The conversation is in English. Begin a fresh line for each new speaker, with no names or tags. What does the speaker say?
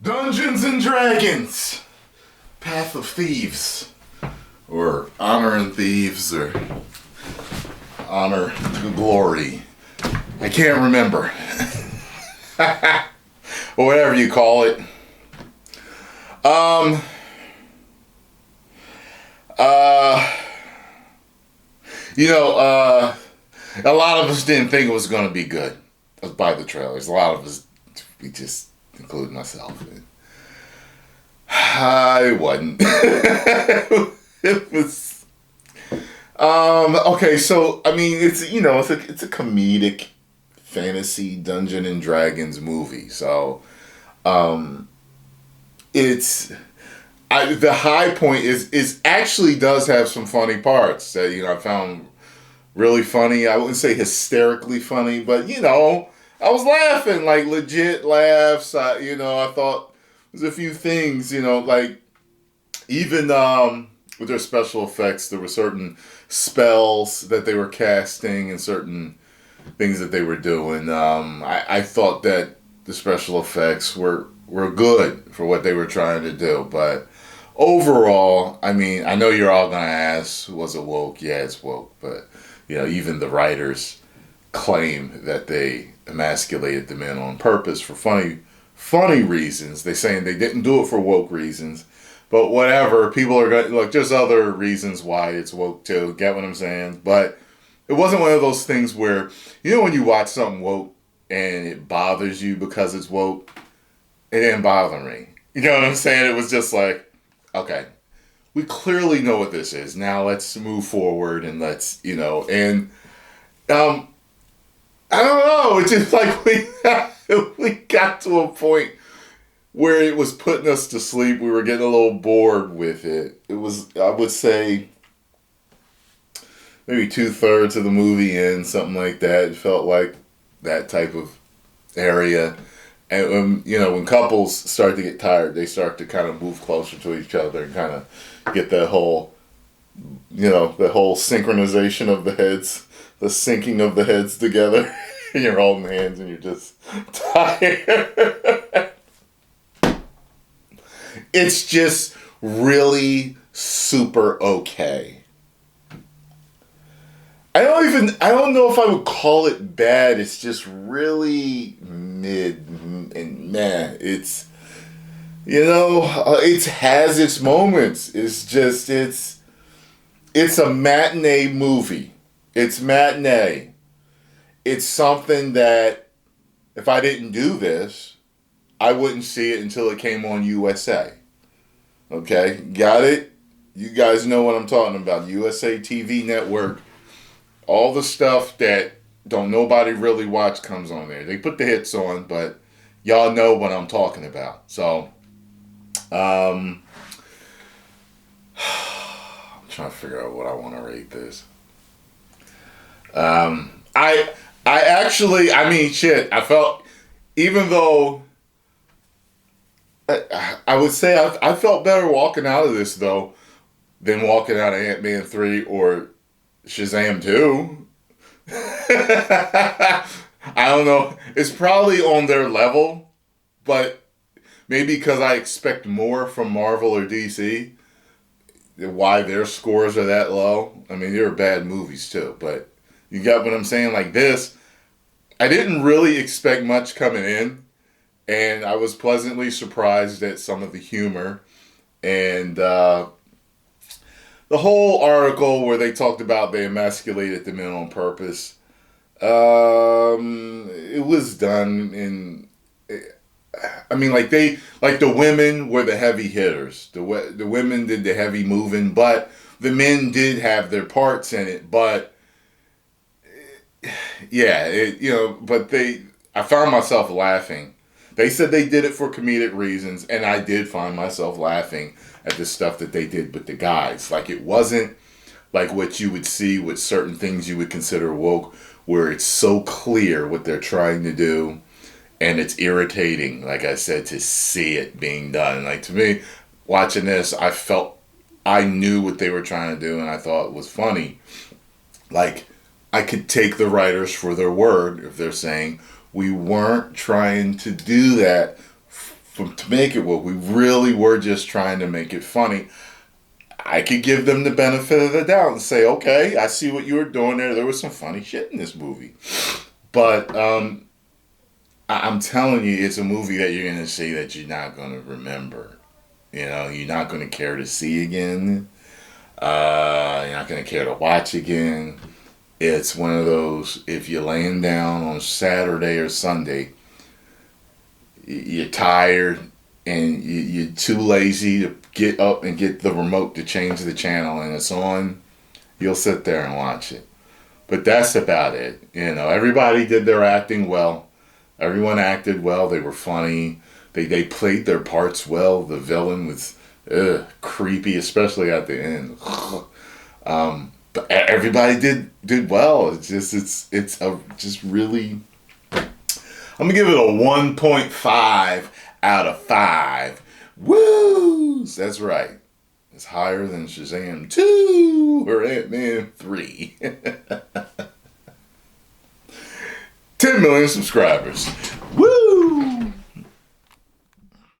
Dungeons and Dragons, Path of Thieves, or Honor and Thieves, or Honor to Glory. I can't remember. Or whatever you call it. Uh, a lot of us didn't think it was going to be good by the trailers. A lot of us, we just, including myself, it wasn't. It was. Okay, so I mean, it's a comedic fantasy Dungeon and Dragons movie. So, it's. The high point is actually does have some funny parts that I found really funny. I wouldn't say hysterically funny, but I was laughing, like legit laughs. I thought there's a few things, like even with their special effects, there were certain spells that they were casting and certain things that they were doing. I thought that the special effects were good for what they were trying to do, but overall, I mean, I know you're all gonna ask, was it woke? Yeah, it's woke, but even the writers claim that they emasculated the men on purpose for funny reasons. They saying they didn't do it for woke reasons, but whatever. People are gonna look. There's other reasons why it's woke too. Get what I'm saying? But it wasn't one of those things where when you watch something woke and it bothers you because it's woke. It didn't bother me. You know what I'm saying? It was just like, okay, we clearly know what this is. Now let's move forward and let's, and I don't know. It's just like we got to a point where it was putting us to sleep. We were getting a little bored with it. It was, I would say, maybe 2/3 of the movie in, something like that. It felt like that type of area. And when couples start to get tired, they start to kind of move closer to each other and kind of get that whole, the whole synchronization of the heads, the syncing of the heads together. And you're holding hands and you're just tired. It's just really super okay. I don't know if I would call it bad. It's just really mid and meh. It's, it has its moments. It's a matinee movie. It's matinee. It's something that if I didn't do this, I wouldn't see it until it came on USA. Okay? Got it? You guys know what I'm talking about. USA TV network. All the stuff that don't nobody really watch comes on there. They put the hits on, but y'all know what I'm talking about. So, I'm trying to figure out what I want to rate this. I actually, I mean, shit. I felt, even though I would say I felt better walking out of this though than walking out of Ant-Man 3 or Shazam 2. I don't know. It's probably on their level, but maybe because I expect more from Marvel or DC, why their scores are that low. I mean, they're bad movies too, but you got what I'm saying? Like this, I didn't really expect much coming in, and I was pleasantly surprised at some of the humor and the whole article where they talked about they emasculated the men on purpose. It was done in. I mean, like the women were the heavy hitters. The women did the heavy moving, but the men did have their parts in it. But yeah, but I found myself laughing. They said they did it for comedic reasons, and I did find myself laughing at the stuff that they did with the guys. Like, it wasn't like what you would see with certain things you would consider woke, where it's so clear what they're trying to do, and it's irritating, like I said, to see it being done. Like, to me, watching this, I felt I knew what they were trying to do, and I thought it was funny. Like, I could take the writers for their word if they're saying, we weren't trying to do that to make it what we really were just trying to make it funny, I could give them the benefit of the doubt and say, okay, I see what you were doing there. There was some funny shit in this movie. But I'm telling you, it's a movie that you're going to see that you're not going to remember. You know, you're not going to care to see again. You're not going to care to watch again. It's one of those, if you're laying down on Saturday or Sunday, you're tired and you're too lazy to get up and get the remote to change the channel and it's on, you'll sit there and watch it. But that's about it. You know, everybody did their acting well. Everyone acted well. They were funny. They played their parts well. The villain was creepy, especially at the end. But everybody did well. It's just really. I'm gonna give it a 1.5 out of 5. Woo! That's right. It's higher than Shazam 2 or Ant-Man 3. 10 million subscribers. Woo!